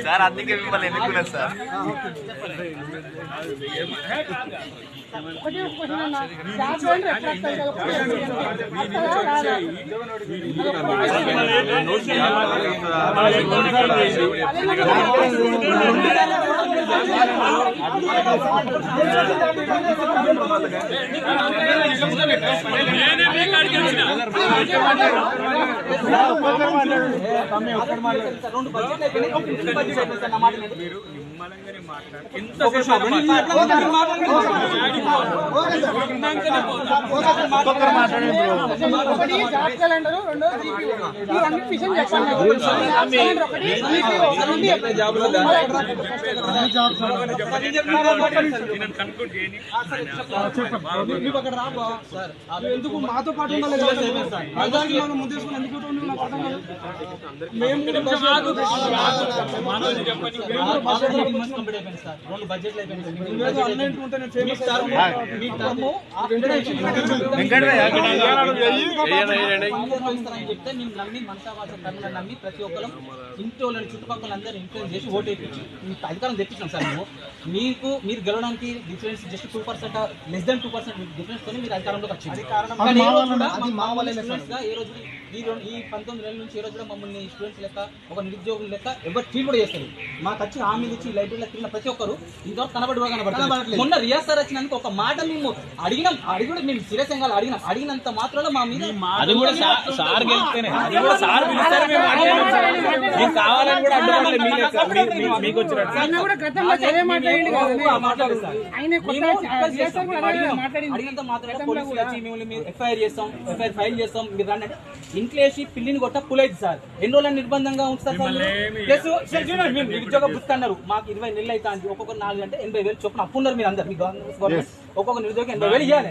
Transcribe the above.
Sir అందుకే మిమ్మల్ని ఎన్నుకున్నారు సార్. ఎందుకు మాతో పాటు నమ్మి ప్రతి ఒక్కరు ఇంటి వాళ్ళని చుట్టుపక్కల అందరూ ఇన్ఫ్లుయెన్స్ చేసి ఓటు వేయించి మీకు అధికారం తెప్పించాం సార్. మీరు గెలవడానికి difference just 2%, less than 2% difference తోనే మీరు అధికారంలోకి వచ్చింది. ఏ రోజు ఈ 19 నెలల నుంచి ఏ రోజు కూడా మమ్మల్ని స్టూడెంట్స్ లెక్క ఒక నిరుద్యోగుల లెక్క ఎవరు ట్రీట్ కూడా చేస్తారు. మాకు వచ్చి హామీలు ఇచ్చి లైబ్రరీలో తిరిగిన ప్రతి ఒక్కరు ఇంతవరకు కనబడుతుంది. మొన్న రియాజ్ సార్ వచ్చినందుకు ఒక మాట మేము అడిగినాం, కూడా మేము సీరియస్ గా అడిగినంత మాత్రంలో మా మీద అడిగినంత మాత్రం పోలీసులు వచ్చి మేము ఎఫ్ఐఆర్ చేస్తాం, ఎఫ్ఐఆర్ ఫైల్ చేస్తాం, మీరు రండి అంటే ఇంట్లో వేసి పిల్లిని కొట్ట పులైదు సార్. ఎన్ని రోజులు నిర్బంధంగా ఉంచుతారు సార్. ప్లస్ నిరుద్యోగ బుక్ అన్నారు, మాకు 20 నెలలు అయితే ఒక్కొక్క 4 అంటే 80,000 చొప్పున అప్పున్నారు. మీరు అందరు మీ గవర్నమెంట్ ఒక్కొక్క నిరుద్యోగం 80,000 ఇవ్వాలి.